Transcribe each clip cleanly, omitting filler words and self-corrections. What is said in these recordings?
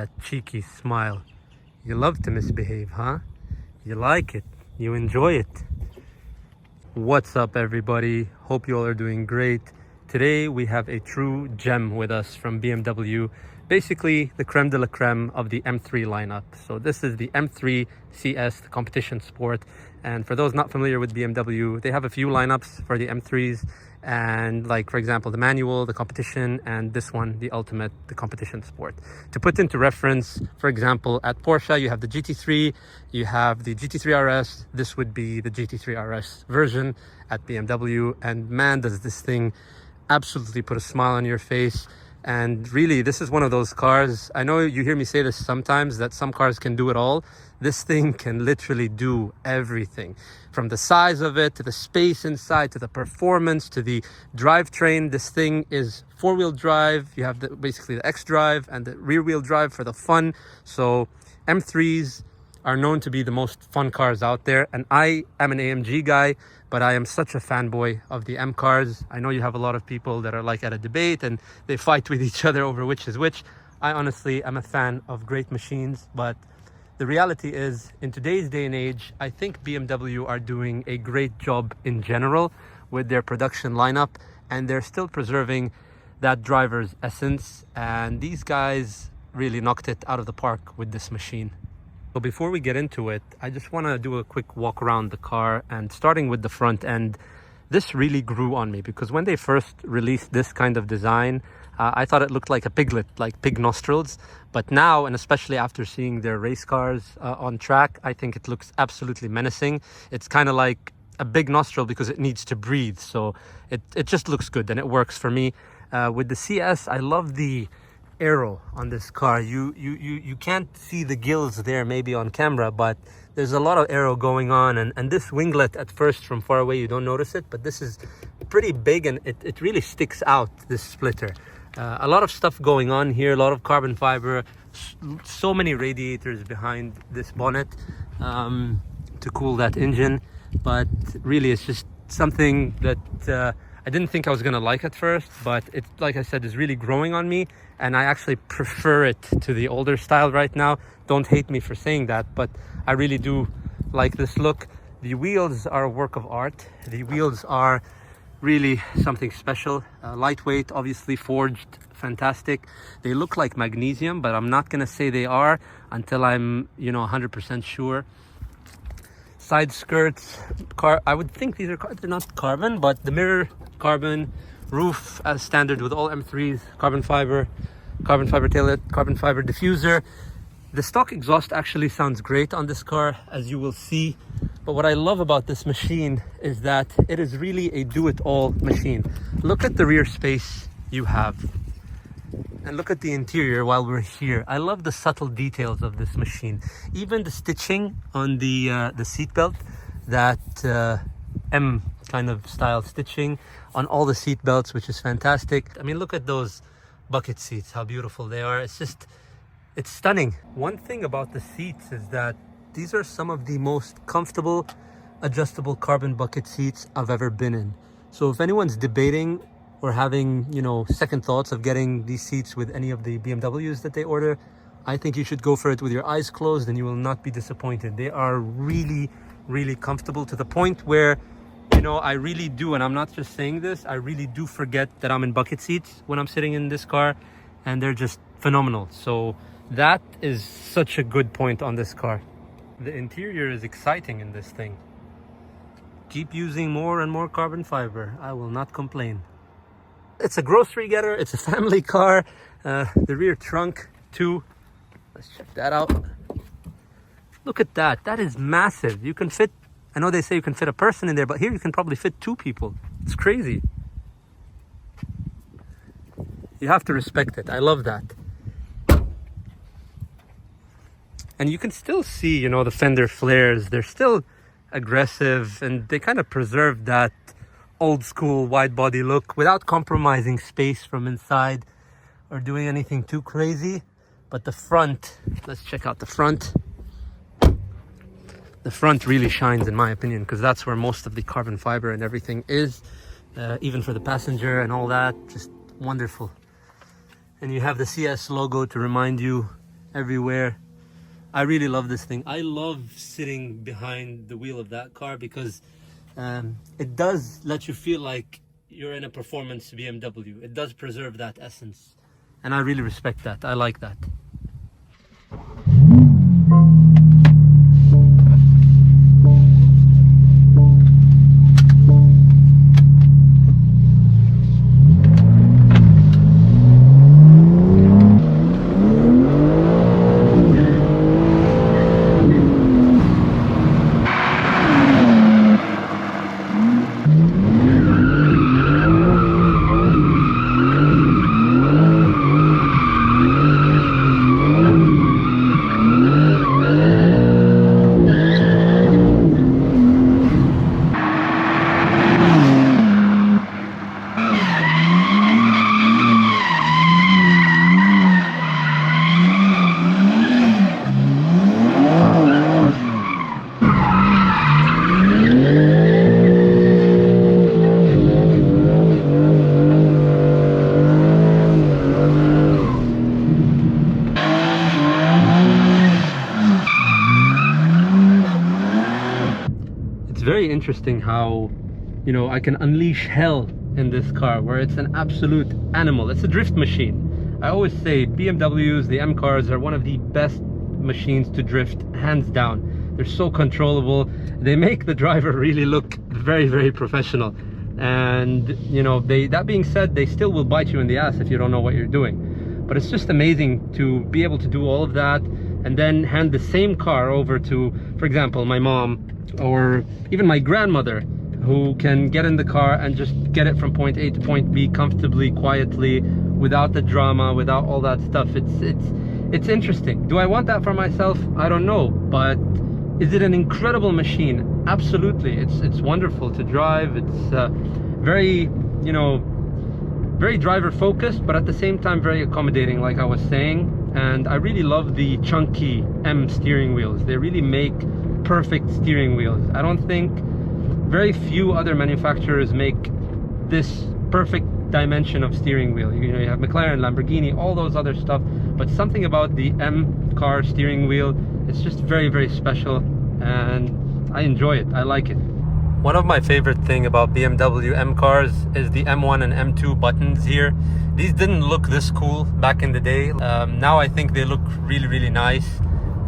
that cheeky smile. You love to misbehave, huh? You like it. You enjoy it. What's up, everybody? Hope you all are doing great. Today we have a true gem with us from BMW. Basically the creme de la creme of the M3 lineup. So this is the M3 CS, the Competition Sport. And for those not familiar with BMW, they have a few lineups for the M3s. And like, for example, the manual, the competition, and this one, the ultimate, the Competition Sport. To put into reference, for example, at Porsche, you have the GT3, you have the GT3 RS. This would be the GT3 RS version at BMW. And man, does this thing absolutely put a smile on your face. And really, this is one of those cars, I know you hear me say this sometimes, that some cars can do it all. This thing can literally do everything. From the size of it, to the space inside, to the performance, to the drivetrain. This thing is four-wheel drive. You have basically the xDrive and the rear-wheel drive for the fun. So M3s are known to be the most fun cars out there. And I am an AMG guy, but I am such a fanboy of the M cars. I know you have a lot of people that are like at a debate and they fight with each other over which is which. I honestly am a fan of great machines, but the reality is, in today's day and age, I think BMW are doing a great job in general with their production lineup, and they're still preserving that driver's essence. And these guys really knocked it out of the park with this machine. So before we get into it, I just want to do a quick walk around the car, and starting with the front end. This really grew on me because when they first released this kind of design, I thought it looked like a piglet, like pig nostrils. But now, and especially after seeing their race cars on track, I think it looks absolutely menacing. It's kind of like a big nostril because it needs to breathe. So it just looks good and it works for me. With the CS, I love the aero on this car. You can't see the gills there maybe on camera, but there's a lot of aero going on, and this winglet at first from far away you don't notice it, but this is pretty big and it really sticks out, this splitter. A lot of stuff going on here, a lot of carbon fiber, so many radiators behind this bonnet to cool that engine. But really it's just something that I didn't think I was gonna like at first, but it, like I said, is really growing on me, and I actually prefer it to the older style right now. Don't hate me for saying that, but I really do like this look. The wheels are a work of art. The wheels are really something special. Lightweight, obviously forged, fantastic. They look like magnesium, but I'm not gonna say they are until I'm 100% sure. Side skirts, I would think these are, they're not carbon, but the mirror carbon, roof as standard with all M3s, carbon fiber taillight, carbon fiber diffuser. The stock exhaust actually sounds great on this car, as you will see. But what I love about this machine is that it is really a do-it-all machine. Look at the rear space you have. And look at the interior while we're here. I love the subtle details of this machine. Even the stitching on the seat belt, that M kind of style stitching on all the seat belts, which is fantastic. I mean, look at those bucket seats, how beautiful they are. It's stunning. One thing about the seats is that these are some of the most comfortable adjustable carbon bucket seats I've ever been in. So if anyone's debating or having, second thoughts of getting these seats with any of the BMWs that they order, I think you should go for it with your eyes closed and you will not be disappointed. They are really, really comfortable, to the point where, I really do, and I'm not just saying this, I really do forget that I'm in bucket seats when I'm sitting in this car, and they're just phenomenal. So that is such a good point on this car. The interior is exciting in this thing. Keep using more and more carbon fiber. I will not complain. It's a grocery getter. It's a family car. The rear trunk too. Let's check that out. Look at that. That is massive. You can fit, I know they say you can fit a person in there, but here you can probably fit two people. It's crazy. You have to respect it. I love that. And you can still see, the fender flares. They're still aggressive, and they kind of preserve that old school wide body look without compromising space from inside or doing anything too crazy. But the front, let's check out the front. The front really shines, in my opinion, because that's where most of the carbon fiber and everything is, even for the passenger and all that. Just wonderful. And you have the CS logo to remind you everywhere. I really love this thing. I love sitting behind the wheel of that car because it does let you feel like you're in a performance BMW. It does preserve that essence, and I really respect that. I like that. Very interesting how, you know, I can unleash hell in this car, where it's an absolute animal. It's a drift machine. I always say BMWs, the M cars, are one of the best machines to drift, hands down. They're so controllable. They make the driver really look very, very professional. And, you know, that being said, they still will bite you in the ass if you don't know what you're doing. But it's just amazing to be able to do all of that and then hand the same car over to, for example, my mom, or even my grandmother, who can get in the car and just get it from point A to point B comfortably, quietly, without the drama, without all that stuff. It's interesting. Do I want that for myself? I don't know. But is it an incredible machine? Absolutely. It's wonderful to drive. It's very, you know, very driver focused, but at the same time very accommodating, like I was saying. And I really love the chunky M steering wheels. They really make perfect steering wheels. I don't think very few other manufacturers make this perfect dimension of steering wheel. You know, you have McLaren, Lamborghini, all those other stuff, but something about the M car steering wheel, it's just very, very special, and I enjoy it. I like it. One of my favorite thing about BMW M cars is the M1 and M2 buttons here. These didn't look this cool back in the day. Now I think they look really, really nice.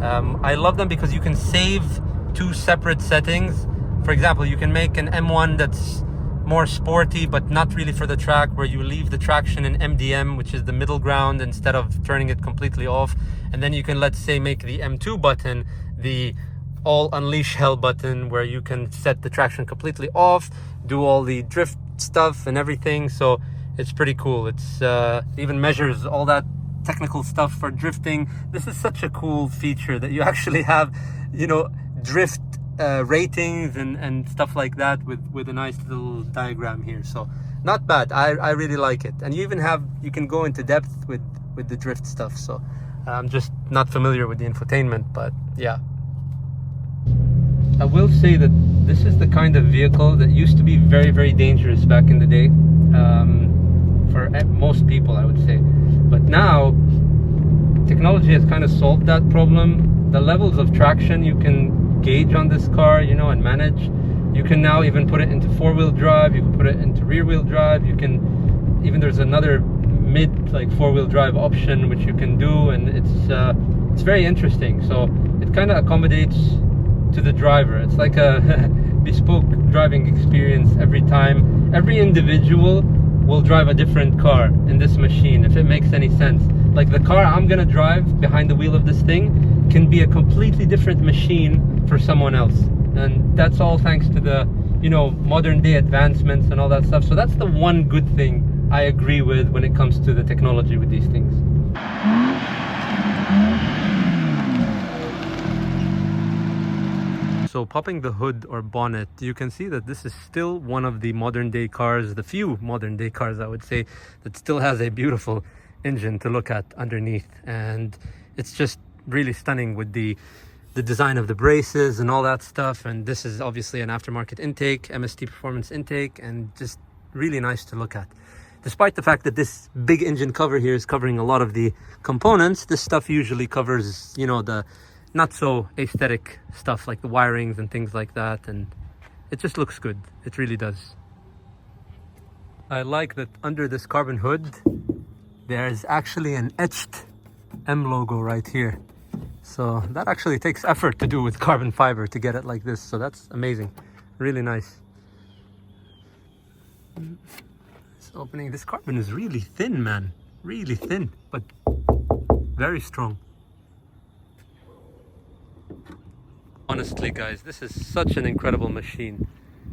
I love them because you can save two separate settings. For example, you can make an M1 that's more sporty but not really for the track, where you leave the traction in MDM, which is the middle ground, instead of turning it completely off. And then you can, let's say, make the M2 button the all unleash hell button, where you can set the traction completely off, do all the drift stuff and everything. So it's pretty cool. It's even measures all that technical stuff for drifting. This is such a cool feature that you actually have, you know, drift ratings and stuff like that with a nice little diagram here. So not bad. I really like it. And you even have, you can go into depth with the drift stuff. So I'm just not familiar with the infotainment, but yeah. I will say that this is the kind of vehicle that used to be very, very dangerous back in the day, for most people, I would say. But now technology has kind of solved that problem. The levels of traction you can gauge on this car, you know, and manage. You can now even put it into four-wheel drive, you can put it into rear-wheel drive, you can even, there's another mid like four-wheel drive option which you can do, and it's very interesting. So it kind of accommodates to the driver. It's like a bespoke driving experience every time. Every individual will drive a different car in this machine, if it makes any sense. Like the car I'm gonna drive behind the wheel of this thing can be a completely different machine for someone else, and that's all thanks to the, you know, modern day advancements and all that stuff. So that's the one good thing I agree with when it comes to the technology with these things. So popping the hood or bonnet, you can see that this is still one of the modern day cars, the few modern day cars I would say, that still has a beautiful engine to look at underneath. And it's just really stunning with the design of the braces and all that stuff. And this is obviously an aftermarket intake, MST performance intake, and just really nice to look at. despite the fact that this big engine cover here is covering a lot of the components, this stuff usually covers, you know, the not so aesthetic stuff like the wirings and things like that, and it just looks good. It really does. I like that under this carbon hood there's actually an etched M logo right here. So that actually takes effort to do with carbon fiber to get it like this. So that's amazing. Really nice. This opening, this carbon is really thin, man. Really thin, but very strong. Honestly, guys, this is such an incredible machine.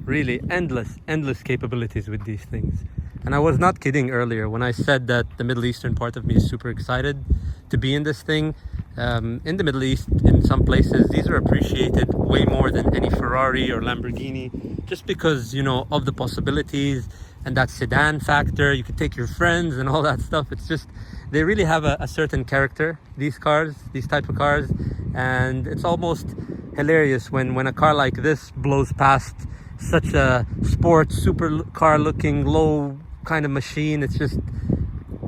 Really endless capabilities with these things. And I was not kidding earlier when I said that the Middle Eastern part of me is super excited to be in this thing. In the Middle East, in some places, these are appreciated way more than any Ferrari or Lamborghini, just because, you know, of the possibilities and that sedan factor. You could take your friends and all that stuff. It's just, they really have a certain character, these cars, these type of cars. And it's almost hilarious when a car like this blows past such a sport supercar looking low kind of machine. It's just,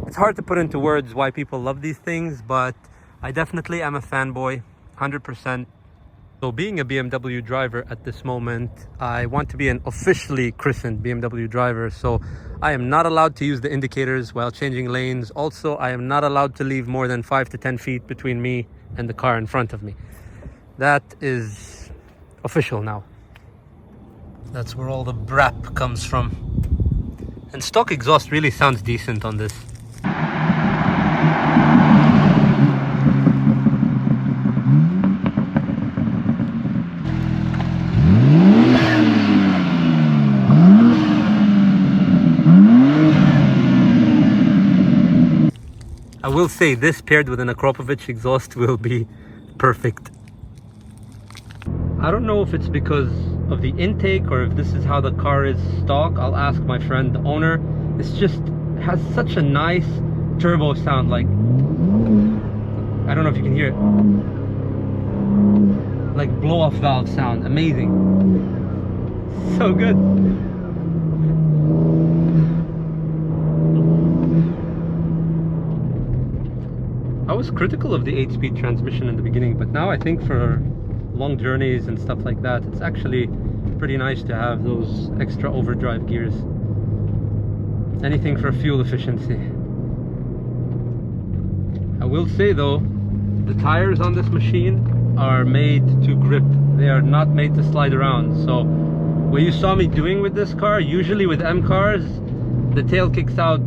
it's hard to put into words why people love these things, but I definitely am a fanboy, 100%. So being a BMW driver at this moment, I want to be an officially christened BMW driver. So I am not allowed to use the indicators while changing lanes. Also, I am not allowed to leave more than 5 to 10 feet between me and the car in front of me. That is official now. That's where all the brap comes from. And stock exhaust really sounds decent on this. I will say this paired with an Akropovich exhaust will be perfect. I don't know if it's because of the intake or if this is how the car is stock. I'll ask my friend, the owner. It's just has such a nice turbo sound, like, I don't know if you can hear it, like blow off valve sound. Amazing, so good. I was critical of the 8-speed transmission in the beginning, but now I think for long journeys and stuff like that, it's actually pretty nice to have those extra overdrive gears. Anything for fuel efficiency. I will say though, the tires on this machine are made to grip. They are not made to slide around. So what you saw me doing with this car, usually with M cars, the tail kicks out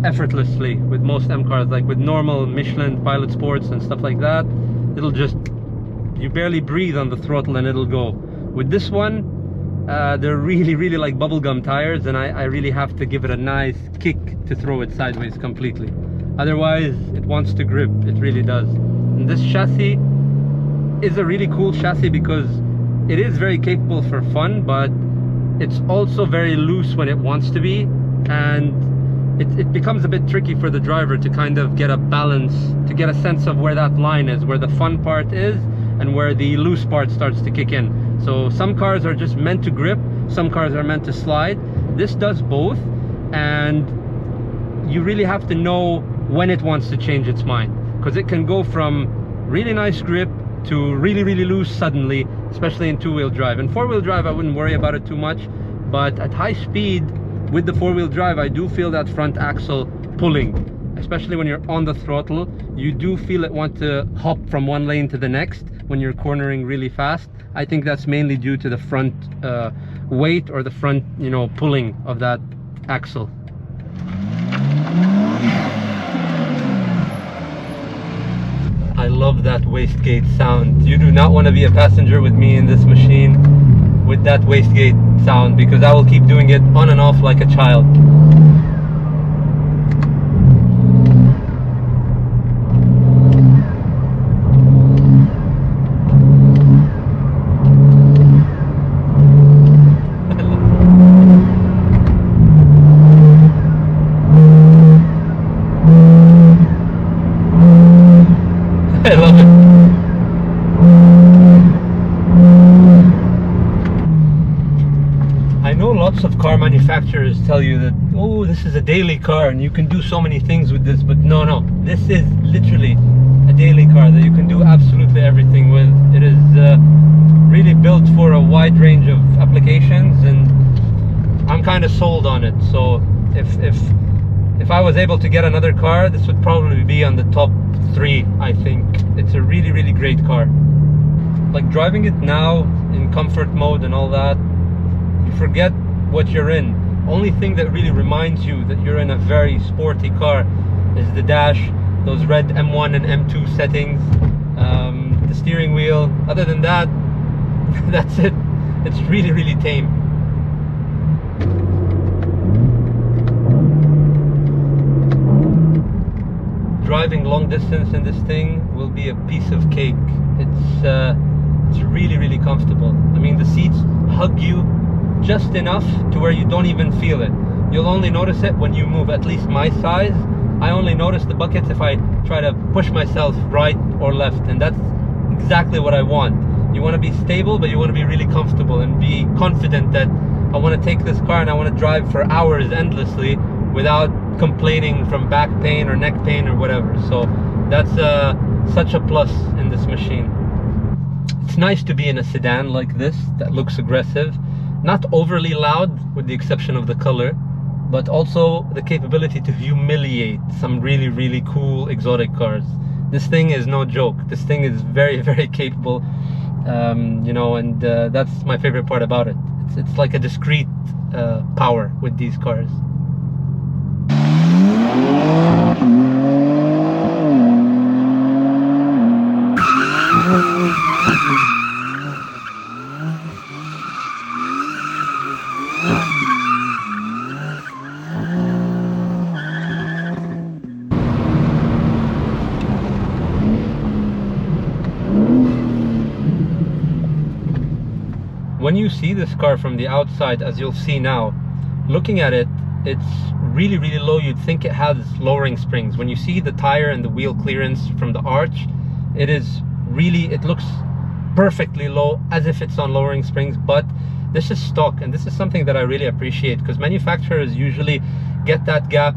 effortlessly with most M cars, like with normal Michelin Pilot Sports and stuff like that. It'll just, you barely breathe on the throttle and it'll go. With this one, they're really like bubblegum tires, and I really have to give it a nice kick to throw it sideways completely. Otherwise, it wants to grip. It really does. And this chassis is a really cool chassis because it is very capable for fun, but it's also very loose when it wants to be, and it becomes a bit tricky for the driver to kind of get a balance, to get a sense of where that line is, where the fun part is and where the loose part starts to kick in. So some cars are just meant to grip, some cars are meant to slide. This does both, and you really have to know when it wants to change its mind, because it can go from really nice grip to really loose suddenly, especially in two-wheel drive. In four-wheel drive I wouldn't worry about it too much, but at high speed with the four-wheel drive I do feel that front axle pulling, especially when you're on the throttle. You do feel it want to hop from one lane to the next when you're cornering really fast. I think that's mainly due to the front weight, or the front, you know, pulling of that axle. I love that wastegate sound. You do not want to be a passenger with me in this machine with that wastegate sound, because I will keep doing it on and off like a child. I love it. I know lots of car manufacturers tell you that, oh, this is a daily car and you can do so many things with this, but no, this is literally a daily car that you can do absolutely everything with. It is really built for a wide range of applications, and I'm kind of sold on it. So if I was able to get another car, this would probably be on the top 3. I think it's a really great car. Like, driving it now in comfort mode and all that, you forget what you're in. Only thing that really reminds you that you're in a very sporty car is the dash, those red M1 and M2 settings, the steering wheel. Other than that, that's it. It's really tame. Driving long distance in this thing will be a piece of cake. It's really comfortable. I mean, the seats hug you just enough to where you don't even feel it. You'll only notice it when you move. At least my size, I only notice the buckets if I try to push myself right or left, and that's exactly what I want. You want to be stable, but you want to be really comfortable and be confident that I want to take this car and I want to drive for hours endlessly without complaining from back pain or neck pain or whatever. So that's such a plus in this machine. It's nice to be in a sedan like this that looks aggressive, not overly loud with the exception of the color, but also the capability to humiliate some really cool exotic cars. This thing is no joke. This thing is very capable, you know, and that's my favorite part about it. It's like a discrete power with these cars. When you see this car from the outside, as you'll see now, looking at it, it's really low. You'd think it has lowering springs. When you see the tire and the wheel clearance from the arch, it looks perfectly low, as if it's on lowering springs, but this is stock, and this is something that I really appreciate, because manufacturers usually get that gap,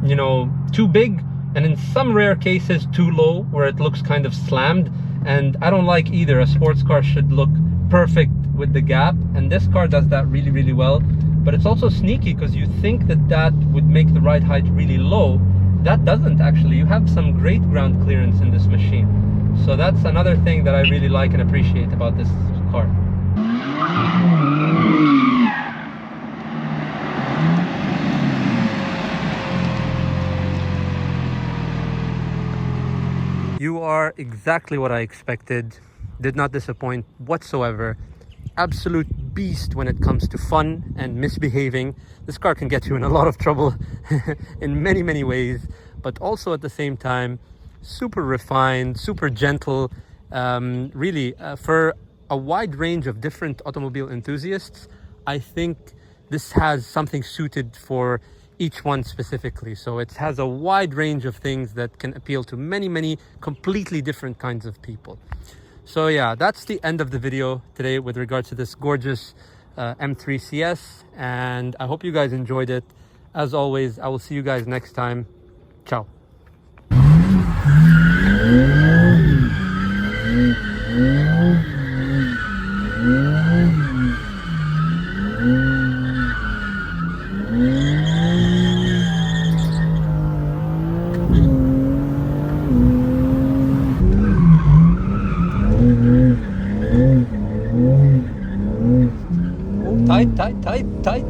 you know, too big, and in some rare cases too low, where it looks kind of slammed, and I don't like either. A sports car should look perfect with the gap, and this car does that really well. But it's also sneaky, because you think that would make the ride height really low. That doesn't actually. You have some great ground clearance in this machine. So that's another thing that I really like and appreciate about this car. You are exactly what I expected. Did not disappoint whatsoever. Absolute beast when it comes to fun and misbehaving. This car can get you in a lot of trouble in many ways, but also at the same time super refined, super gentle. Really, for a wide range of different automobile enthusiasts, I think this has something suited for each one specifically. So it has a wide range of things that can appeal to many completely different kinds of people. So yeah, that's the end of the video today with regards to this gorgeous M3 CS, and I hope you guys enjoyed it. As always, I will see you guys next time. Ciao. Tight.